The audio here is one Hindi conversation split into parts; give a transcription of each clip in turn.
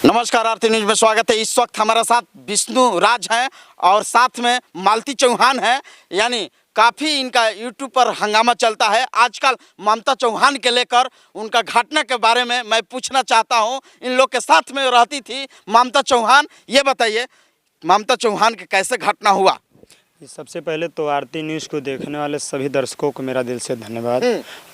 नमस्कार, आरती न्यूज में स्वागत है। इस वक्त हमारे साथ विष्णु राज हैं और साथ में मालती चौहान है। यानी काफ़ी इनका यूट्यूब पर हंगामा चलता है आजकल ममता चौहान के लेकर। उनका घटना के बारे में मैं पूछना चाहता हूं। इन लोग के साथ में रहती थी ममता चौहान। ये बताइए ममता चौहान के कैसे घटना हुआ? सबसे पहले तो आरती न्यूज़ को देखने वाले सभी दर्शकों को मेरा दिल से धन्यवाद।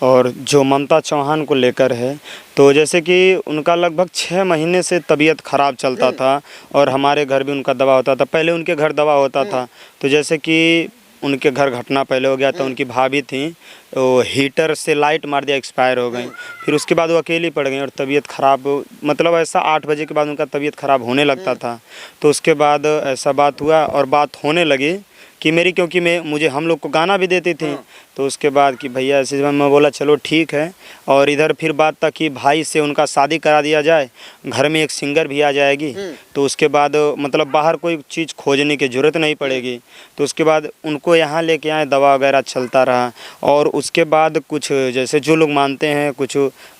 और जो ममता चौहान को लेकर है, तो जैसे कि उनका लगभग 6 महीने से तबीयत ख़राब चलता था और हमारे घर भी उनका दवा होता था। पहले उनके घर दवा होता था, तो जैसे कि उनके घर घटना पहले हो गया था। उनकी भाभी थी, वो हीटर से लाइट मार दिया, एक्सपायर हो गई। फिर उसके बाद वो अकेली पड़ गई और तबीयत ख़राब, मतलब ऐसा 8 बजे के बाद उनका तबीयत ख़राब होने लगता था। तो उसके बाद ऐसा बात हुआ और बात होने लगी कि मेरी, क्योंकि मुझे हम लोग को गाना भी देती थी। तो उसके बाद कि भैया ऐसे, मैं बोला चलो ठीक है। और इधर फिर बात था कि भाई से उनका शादी करा दिया जाए, घर में एक सिंगर भी आ जाएगी, तो उसके बाद मतलब बाहर कोई चीज़ खोजने की ज़रूरत नहीं पड़ेगी। तो उसके बाद उनको यहाँ लेके आए, दवा वगैरह चलता रहा। और उसके बाद कुछ जैसे जो लोग मानते हैं कुछ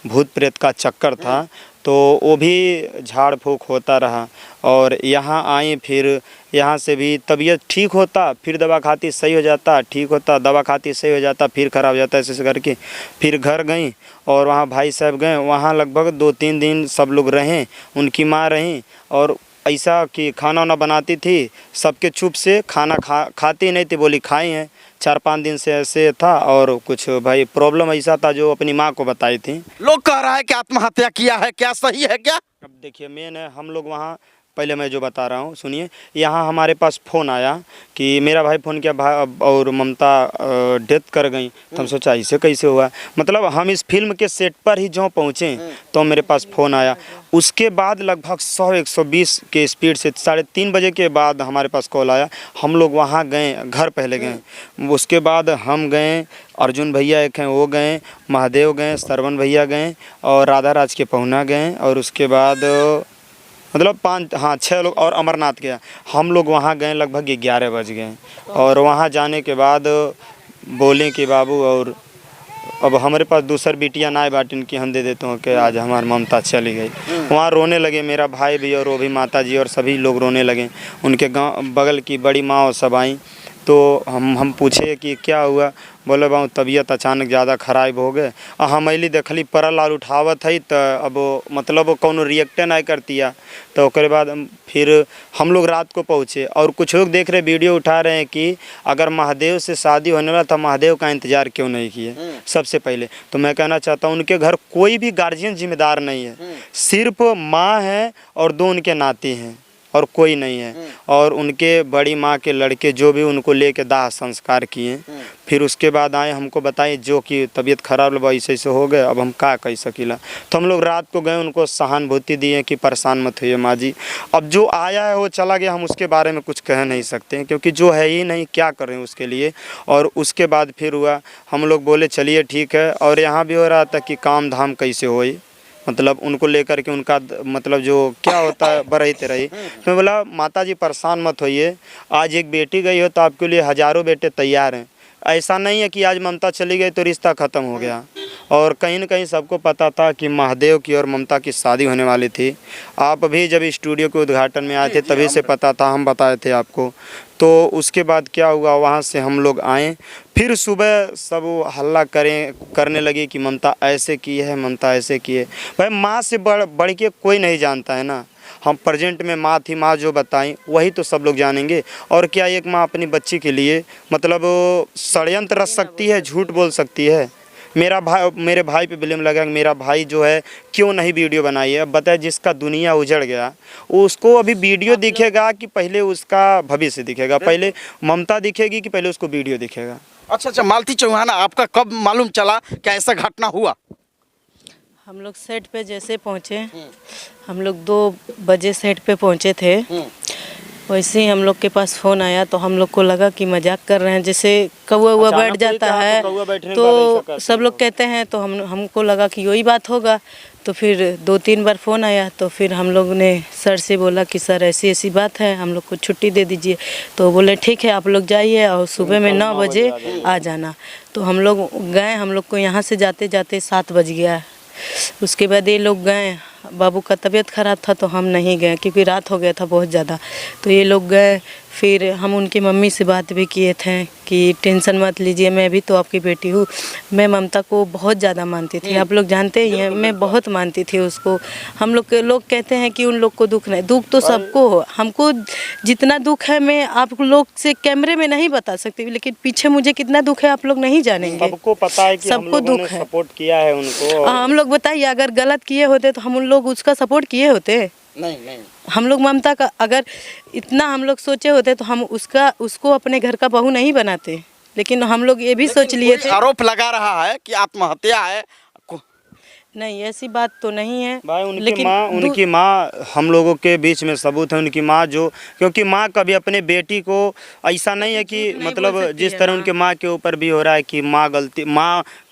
भूत प्रेत का चक्कर था, तो वो भी झाड़ फूँक होता रहा। और यहाँ आए, फिर यहाँ से भी तबीयत ठीक होता, फिर दवा खाती सही हो जाता, ठीक होता, दवा खाती सही हो जाता, फिर ख़राब हो जाता, ऐसे करके फिर घर गई। और वहाँ भाई साहब गए, वहाँ लगभग 2-3 दिन सब लोग रहें। उनकी माँ रहीं और ऐसा कि खाना वाना बनाती थी, सबके चुप से खाना खाती नहीं थी, बोली खाई हैं। 4-5 दिन से ऐसे था। और कुछ भाई प्रॉब्लम ऐसा था जो अपनी माँ को बताई थी। लोग कह रहा है कि आत्महत्या किया है, क्या सही है क्या? अब देखिए, मेन है हम लोग वहाँ, पहले मैं जो बता रहा हूँ सुनिए। यहाँ हमारे पास फ़ोन आया कि मेरा भाई फ़ोन किया और ममता डेथ कर गई। तो हम सोचा इसे कैसे हुआ, मतलब हम इस फिल्म के सेट पर ही जो पहुँचे तो मेरे पास फ़ोन आया। उसके बाद लगभग 100-120 के स्पीड से 3:30 बजे के बाद हमारे पास कॉल आया। हम लोग वहाँ गए, घर पहले गए, उसके बाद हम गए, अर्जुन भैया एक हैं वो गए, महादेव गए, सरवन भैया गए और राधा राज के पहुना गए। और उसके बाद मतलब 6 लोग और अमरनाथ गया। हम लोग वहाँ गए लगभग 11 बज गए। और वहाँ जाने के बाद बोले कि बाबू, और अब हमारे पास दूसर बिटिया ना बाटिन की हम दे देते हैं कि आज हमारी ममता चली गई। वहाँ रोने लगे, मेरा भाई भी और वो भी, माता जी और सभी लोग रोने लगे। उनके गाँव बगल की बड़ी माँ और सब आई। तो हम पूछे कि क्या हुआ, बोले बाबू तबीयत अचानक ज़्यादा खराब हो गए। हम अली देखली परल आल उठावत है, तो अब मतलब कोनो रिएक्टे नहीं करती है। तो उसके बाद फिर हम लोग रात को पहुँचे। और कुछ लोग देख रहे वीडियो उठा रहे हैं कि अगर महादेव से शादी होने वाला था, महादेव का इंतज़ार क्यों नहीं किए सबसे पहले। तो मैं कहना चाहता हूँ उनके घर कोई भी गार्जियन जिम्मेदार नहीं है, सिर्फ माँ है और 2 उनके नाती हैं और कोई नहीं है। और उनके बड़ी माँ के लड़के जो भी उनको लेके दाह संस्कार किए, फिर उसके बाद आए हमको बताए जो कि तबीयत खराब लगा, ऐसे ऐसे हो गए, अब हम क्या कह सकीला। तो हम लोग रात को गए, उनको सहानुभूति दिए कि परेशान मत होइए माँ जी। अब जो आया है वो चला गया, हम उसके बारे में कुछ कह नहीं सकते हैं क्योंकि जो है ही नहीं, क्या करें उसके लिए। और उसके बाद फिर हुआ, हम लोग बोले चलिए ठीक है। और यहाँ भी हो रहा था कि काम धाम कैसे होई, मतलब उनको लेकर के उनका मतलब जो क्या होता है बरहते रही। मैं बोला माता जी परेशान मत होइए, आज एक बेटी गई हो तो आपके लिए हज़ारों बेटे तैयार हैं। ऐसा नहीं है कि आज ममता चली गई तो रिश्ता ख़त्म हो गया। और कहीं न कहीं सबको पता था कि महादेव की और ममता की शादी होने वाली थी। आप भी जब स्टूडियो के उद्घाटन में आए थे तभी से पता था, हम बताए थे आपको। तो उसके बाद क्या हुआ, वहाँ से हम लोग आए, फिर सुबह सब हल्ला करने लगे कि ममता ऐसे की है, ममता ऐसे की है। भाई माँ से बढ़ के कोई नहीं जानता है ना। हम प्रेजेंट में माँ थी, माँ जो बताई वही तो सब लोग जानेंगे। और क्या एक माँ अपनी बच्ची के लिए मतलब षड्यंत्र रच सकती है, झूठ बोल सकती है? मेरे भाई पे ब्लेम लगा, मेरा भाई जो है क्यों नहीं वीडियो बनाई है। अब बताए, जिसका दुनिया उजड़ गया उसको अभी वीडियो दिखेगा कि पहले उसका भविष्य दिखेगा, पहले ममता दिखेगी कि पहले उसको वीडियो दिखेगा? अच्छा, मालती चौहान, आपका कब मालूम चला कि ऐसा घटना हुआ? हम लोग सेट पे जैसे पहुँचे, हम लोग 2 बजे सेट पे पहुँचे थे। वैसे ही हम लोग के पास फ़ोन आया तो हम लोग को लगा कि मजाक कर रहे हैं, जैसे कौवा बैठ जाता है तो सब लोग कहते हैं, तो हमको लगा कि यही बात होगा। तो फिर 2-3 बार फ़ोन आया तो फिर हम लोग ने सर से बोला कि सर ऐसी ऐसी बात है, हम लोग को छुट्टी दे दीजिए। तो बोले ठीक है आप लोग जाइए और सुबह में 9 बजे आ जाना। तो हम लोग गए, हम लोग को यहाँ से जाते जाते 7 बज गया। उसके बाद ये लोग गए, बाबू का तबीयत ख़राब था तो हम नहीं गए क्योंकि रात हो गया था बहुत ज़्यादा। तो ये लोग गए, फिर हम उनकी मम्मी से बात भी किए थे कि टेंशन मत लीजिए, मैं भी तो आपकी बेटी हूँ। मैं ममता को बहुत ज़्यादा मानती थी, आप लोग जानते ही हैं, मैं बहुत मानती थी उसको। हम लोग कहते हैं कि उन लोग को दुख नहीं, दुख तो सबको हो। हमको जितना दुख है मैं आप लोग से कैमरे में नहीं बता सकती, लेकिन पीछे मुझे कितना दुख है आप लोग नहीं जानेंगे। सबको पता है कि हम सबको लोगों दुख ने है। सपोर्ट किया है उनको। हम लोग बताइए, अगर गलत किए होते तो हम उन लोग उसका सपोर्ट किए होते? नहीं। हम लोग ममता का अगर इतना हम लोग सोचे होते तो हम उसको अपने घर का बहू नहीं बनाते। लेकिन हम लोग ये भी सोच लिए थे। आरोप लगा रहा है कि आत्महत्या है। नहीं, ऐसी बात तो नहीं है भाई उनकी माँ हम लोगों के बीच में सबूत है। उनकी माँ जो, क्योंकि माँ कभी अपने बेटी को ऐसा नहीं है कि मतलब जिस तरह उनके माँ के ऊपर भी हो रहा है कि माँ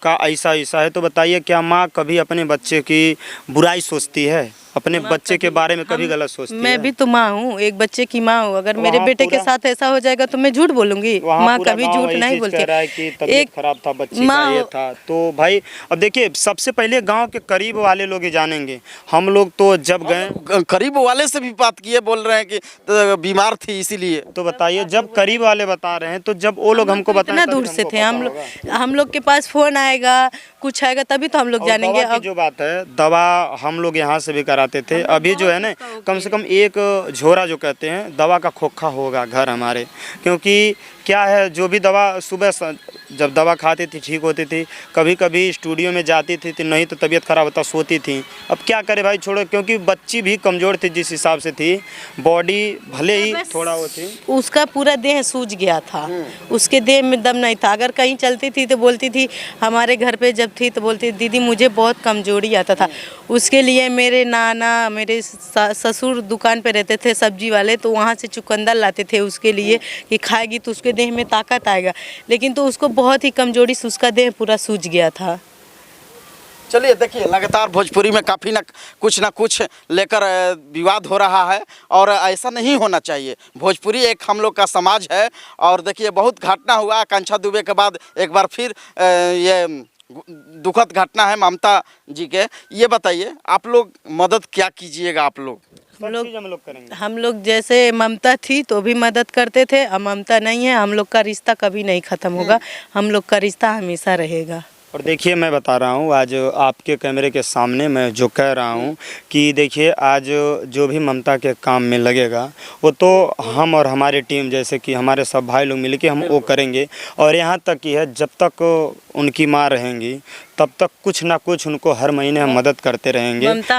का ऐसा है, तो बताइए क्या माँ कभी अपने बच्चे की बुराई सोचती है? अपने बच्चे के बारे में कभी गलत सोचती है? मैं भी तो माँ हूँ, एक बच्चे की माँ हूँ। अगर मेरे बेटे के साथ ऐसा हो जाएगा तो मैं झूठ बोलूंगी? माँ कभी झूठ नहीं बोलती। कह रहा है कि तबीयत खराब था, बच्चे का ये था। तो भाई अब देखिए, सबसे पहले गांव के करीब वाले लोग ही जानेंगे। हम लोग तो जब गए, करीब वाले से भी बात किए, बोल रहे हैं कि तो बीमार थी इसीलिए। तो बताइए, जब करीब वाले बता रहे हैं तो जब वो लोग हमको बताएं, इतना दूर से थे हम लोग के पास फोन आएगा, कुछ आएगा तभी तो हम लोग जानेंगे। दवा की जो बात है, दवा हम लोग यहाँ से भी कराते थे। अभी जो है ना, कम से कम एक झोरा जो कहते हैं दवा का खोखा होगा घर हमारे। क्योंकि क्या है, जो भी दवा सुबह जब दवा खाती थी ठीक होती थी, कभी कभी स्टूडियो में जाती थी तो नहीं तो तबीयत खराब होता, सोती थी। अब क्या करे भाई, छोड़ो, क्योंकि बच्ची भी कमज़ोर थी जिस हिसाब से थी, बॉडी भले ही थोड़ा वो थी, उसका पूरा देह सूज गया था, उसके देह में दम नहीं था। अगर कहीं चलती थी तो बोलती थी, हमारे घर पे जब थी तो बोलती दीदी मुझे बहुत कमजोरी आता था। उसके लिए मेरे नाना, मेरे ससुर दुकान पे रहते थे सब्जी वाले, तो वहाँ से चुकंदर लाते थे उसके लिए कि खाएगी तो उसके देह में ताकत आएगा। लेकिन तो उसको बहुत ही कमजोरी से उसका देह पूरा सूज गया था। चलिए देखिए, लगातार भोजपुरी में काफ़ी ना कुछ लेकर विवाद हो रहा है और ऐसा नहीं होना चाहिए। भोजपुरी एक हम लोग का समाज है और देखिए बहुत घटना हुआ आकांक्षा दुबे के बाद एक बार फिर ये दुखद घटना है ममता जी के। ये बताइए, आप लोग मदद क्या कीजिएगा? आप लोग हम लोग जैसे ममता थी तो भी मदद करते थे, अब ममता नहीं है, हम लोग का रिश्ता कभी नहीं ख़त्म होगा, हम लोग का रिश्ता हमेशा रहेगा। और देखिए, मैं बता रहा हूँ आज आपके कैमरे के सामने मैं जो कह रहा हूँ कि देखिए, आज जो भी ममता के काम में लगेगा वो तो हम और हमारी टीम, जैसे कि हमारे सब भाई लोग मिलके हम वो करेंगे। और यहाँ तक कि है, जब तक उनकी माँ रहेंगी तब तक कुछ ना कुछ उनको हर महीने हम मदद करते रहेंगे। ममता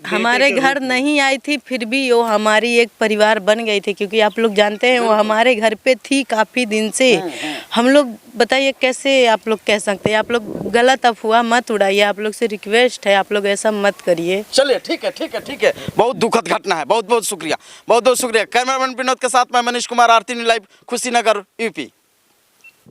हमारे घर नहीं आई थी, फिर भी वो हमारी एक परिवार बन गई थी, क्योंकि आप लोग जानते हैं वो हमारे घर पे थी काफ़ी दिन से। हम लोग बताइए कैसे आप लोग कह सकते हैं? आप लोग गलत अफवाह मत उड़ाइए, आप लोग से रिक्वेस्ट है, आप लोग ऐसा मत करिए। चलिए ठीक है। बहुत दुखद घटना है। बहुत शुक्रिया। कैमरामैन विनोद के साथ मैं मनीष कुमार, आरती न्यूज़ लाइव, खुशीनगर, यूपी।